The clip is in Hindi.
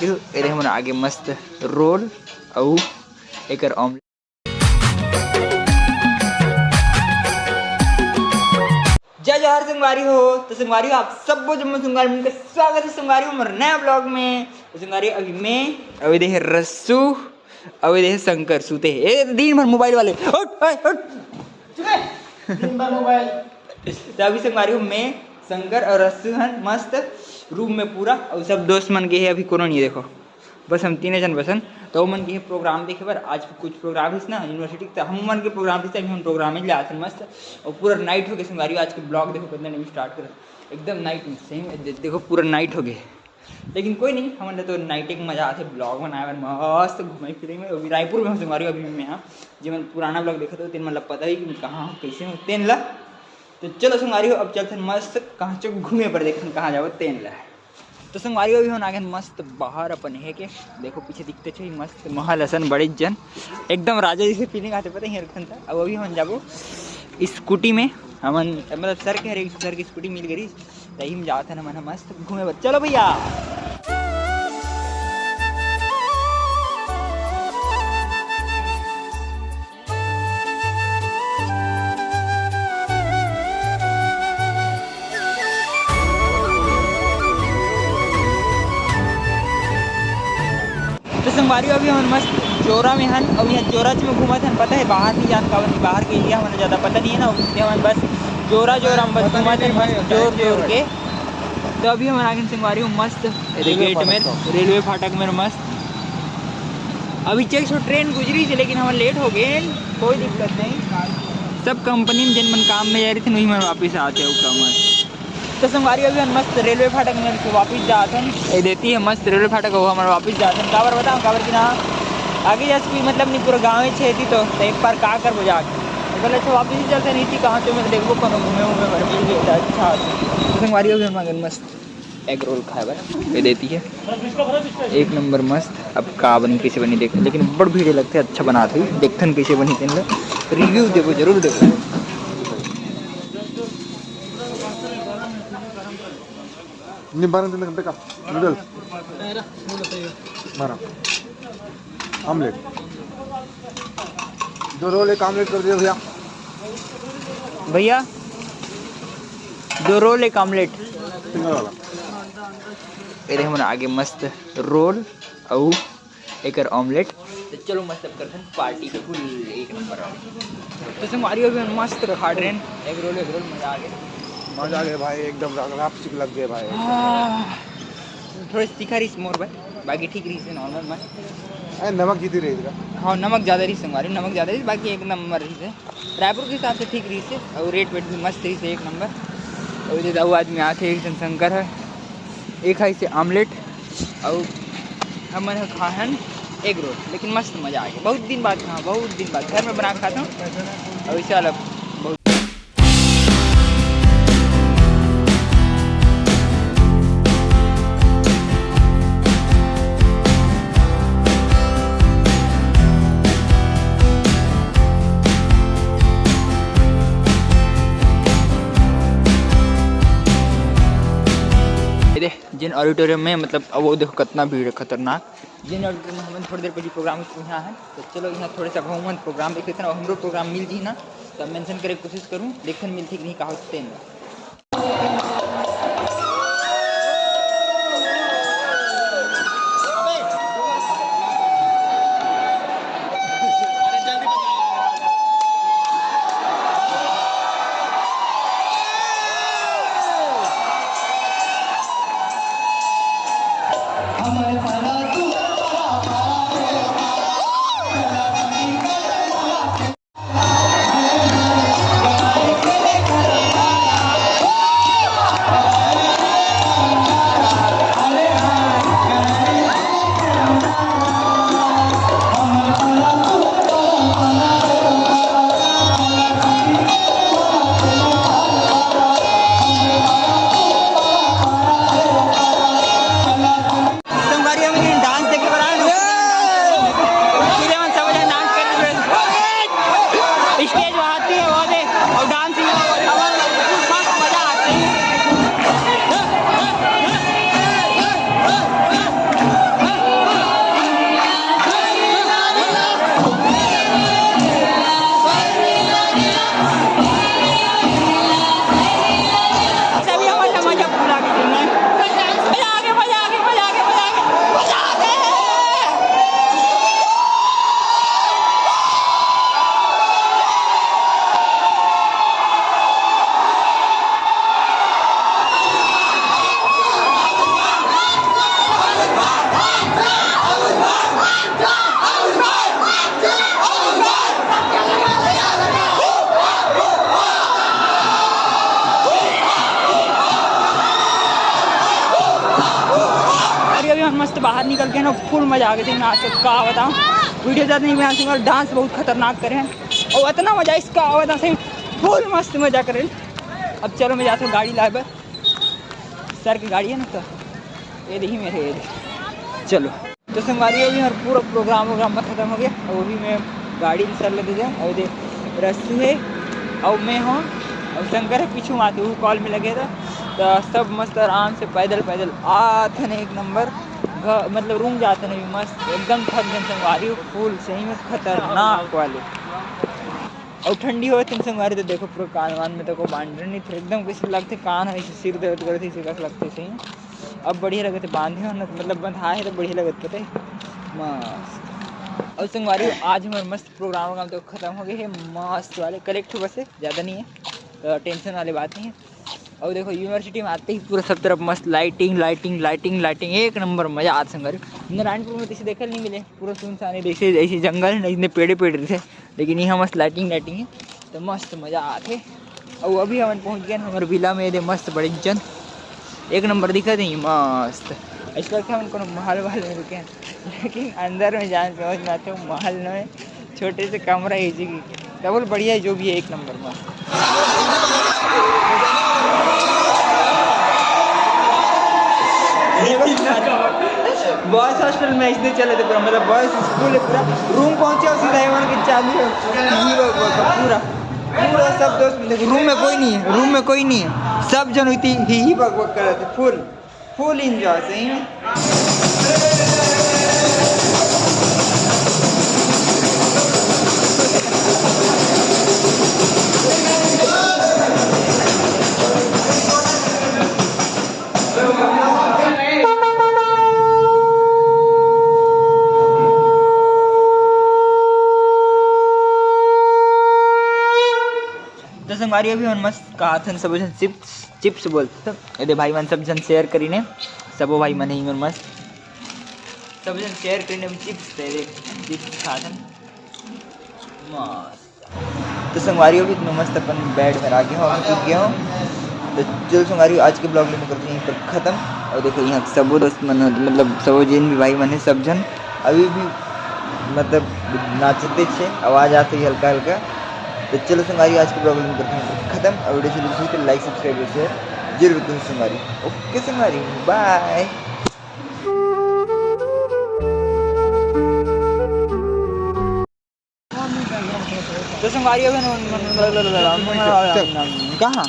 संगवारी हो ये हमारे आगे मस्त रोल और एक ऑमलेट। जय जवाहर संगवारी हो। तो संगवारी हो आप सब जम्मू संगवारी में स्वागत है संगवारी हो हमारे नया ब्लॉग में। तो संगवारी अभी मैं अभी देखे रस्सू अभी देखे शंकर सूते हैं दिन भर मोबाइल वाले दिन भर मोबाइल। तो अभी संगवारी हो मैं शंकर और रस्सू हैं मस्त रूम में पूरा और सब दोस्त मन के है अभी कोनो नहीं देखो बस हम तीन जन बसन। तो मन के प्रोग्राम देखे पर आज कुछ प्रोग्राम है ना यूनिवर्सिटी तो हम मन के प्रोग्राम थे अभी हम प्रोग्राम में आते मस्त और पूरा नाइट हो गया संगवारी। आज के ब्लॉग देखो कितने नहीं स्टार्ट कर एकदम नाइट में सही में देखो पूरा नाइट हो गए लेकिन कोई नहीं हमारे तो नाइट एक मजा आते ब्लॉग बनाए मस्त घूमे फिरे में अभी रायपुर में संगवारी अभी मैं यहाँ जो मैं पुराना ब्लॉग देखा था तीन मतलब पता ही कि मैं कहाँ हूँ कैसे हूँ तेन ला। तो चलो संगवारी हो अब चलते मस्त कहाँ चौक घूमे पर देख कहाँ जाओ तेन ला। तो संगवारी अभी हम आगे मस्त बाहर अपन है के देखो पीछे दिखते छे मस्त महल असन बड़े जन एकदम राजा जैसे फीलिंग आते पता है रखन था। अब अभी हम जाबो स्कूटी में हमन मतलब सर के हर सर की स्कूटी मिल गई तही हम जाते हैं मन मस्त घूमे पर। चलो भैया संगवारी अभी हम मस्त जोरा में हन और यहाँ जोरा में घूमा था पता है बाहर नहीं जान पावन बाहर के एरिया हमें ज़्यादा पता नहीं है ना हम बस जोरा में बस घूमा थे मस्त जोर के। तो अभी हम आगे संगवारी हूँ मस्त गेट में रेलवे फाटक में मस्त अभी चेक सो ट्रेन गुजरी थी लेकिन हम लेट हो गए कोई दिक्कत नहीं सब कंपनी में जिन मन काम में जा रही थी वही मैं वापस आते हो मस्त। तो संगवारी अभी हम मस्त रेलवे फाटक में वापस जाते हैं देती है मस्त रेलवे फाटक हो हमारे वापस जाते हैं काबर बताओ काबर की ना आगे जैसे कोई मतलब नहीं पूरा गाँव ही छे थी तो एक बार का कर बजा बोले अच्छा वापस ही चलते नहीं थी कहाँ तो मैं देखो कौन घूमे वूमे भर मिल गया अच्छा। तो संगवारी अभी हम मस्त एग रोल खाए बार ये देती है एक नंबर मस्त। अब का बनी कैसे बनी देख लेकिन बड़ भीड़ लगते अच्छा बनाते देखथन कैसे बनी तेन रिव्यू देखो जरूर देखो। घंटे का नूडल्स आमलेट 2 रोल 1 आमलेट कर दिया भैया भैया 2 रोल 1 आमलेट सिंगल वाला। ये हमारे आगे मस्त रोल और एक ऑमलेट। तो चलो मस्त अब करते हैं पार्टी फुल एक नंबर। तो संगवारी अभी मस्त खा रहे हैं एग रोल मजा आ गया भाई एकदम रापचिक लग गए भाई थोड़ी तीखा रही मोर भाई बाकी ठीक रही से नॉर्मल मस्त नमक जीती रही थी। हाँ नमक ज़्यादा रही संगवारी नमक ज़्यादा रही बाकी एक नंबर रही से रायपुर के हिसाब से ठीक रही से और रेट वेट भी मस्त रही से एक नंबर। और ये दो आदमी आते एक जन शंकर है एक है से आमलेट और हम खाहन एग रोल लेकिन मस्त मज़ा आ गया बहुत दिन बाद हाँ बहुत दिन बाद घर में बना खाता हूँ और इसे अलग बहुत। जिन ऑडिटोरियम में मतलब अब वो देखो कितना भीड़ है खतरनाक जिन ऑडिटोरियम में हमें थोड़ी देर पहले प्रोग्राम यहाँ है। तो चलो यहाँ थोड़ा सा घूमन प्रोग्राम देख लेते हैं और हमरो प्रोग्राम मिल जी ना तब मेंशन करे कोशिश करूँ देखने मिलती कि नहीं कहा होते हैं। बाहर निकल के ना फुल मज़ा आ गया। मैं आज तक का बताऊँ, वीडियो ज़्यादा नहीं बनाती और डांस बहुत खतरनाक करे हैं और इतना मज़ा इसका बता सही, फुल मस्त मज़ा करें। अब चलो मैं जाता हूँ गाड़ी लाए पर, सर की गाड़ी है ना, तो ये देखिए मेरे ये चलो। तो संगवारी अभी हमारा पूरा प्रोग्राम ख़त्म हो गया और अभी मैं गाड़ी सर लेते जाऊँ और दे रस्सू है और मैं हूँ और शंकर है पीछू आते वो कॉल में लगे था। तो सब मस्त आराम से पैदल आते ना एक नंबर मतलब रूम जाते नहीं मस्त एकदम थक गए संगवारी फुल सही में खतरनाक वाले। और ठंडी हो तुम संगवारी तो देखो पूरा कान वान में तो को बांधने नहीं थे एकदम किसी लगते कान है सिर दर्द करते इसी कस लगते सही। अब बढ़िया लगे थे बांधे हो ना मतलब बंधाए तो बढ़िया लगते थे मस्त। और संगवारी आज हमारे मस्त प्रोग्राम तो ख़त्म हो गए है मस्त वाले कलेक्ट बस है ज़्यादा नहीं है तो टेंशन वाली बात नहीं है। और देखो यूनिवर्सिटी में आते ही पूरा सब तरफ मस्त लाइटिंग एक नंबर मज़ा आता संगवारी। नारायणपुर में तो इसे देखने नहीं मिले पूरा सुनसान जैसे ऐसे जंगल है इतने पेड़ थे लेकिन यहाँ मस्त लाइटिंग है तो मस्त मज़ा आते। और अभी हम पहुँच गए हमारे विला में दे मस्त बड़े जन एक नंबर दिखा दी मस्त। इस करके हम को महल में रुके हैं लेकिन अंदर में जान समझ में आते हो महल में छोटे से कमरा है जी डबल बढ़िया है जो भी है एक नंबर मस्त। बॉयज हॉस्टल में इसने चले थे पूरा मतलब बॉयज स्कूल है पूरा रूम पहुंचे और सीधा एवन के चालू पूरा सब दोस्त देखो रूम में कोई नहीं है सब जन हुई ही बक कर रहे थे फुल इंजॉय सही में। तो संगवारी अभी हम मस्त कहा था सब जन चिप्स बोलते थे यदि भाई मन सब जन शेयर करीने सबो भाई मन ही मस्त सब जन शेयर करीने चिप्स थे चिप्स खा था मस्त। तो संगवारी अभी इतना मस्त अपन बेड में आ गया हूँ टूट गया हूँ। तो चलो संगवारी आज के ब्लॉग में करते हैं यहीं पर ख़त्म। और देखो यहाँ सबो दोस्त मन मतलब सबो जिन भी भाई मन है सब जन अभी भी मतलब नाचते थे आवाज़ आती है हल्का। तो चलो संगवारी आज के ब्लॉग में करते हैं खत्म और वीडियो चलिए तो लाइक सब्सक्राइब और शेयर जरूर करें संगवारी। ओके संगवारी बाय। तो संगवारी कहाँ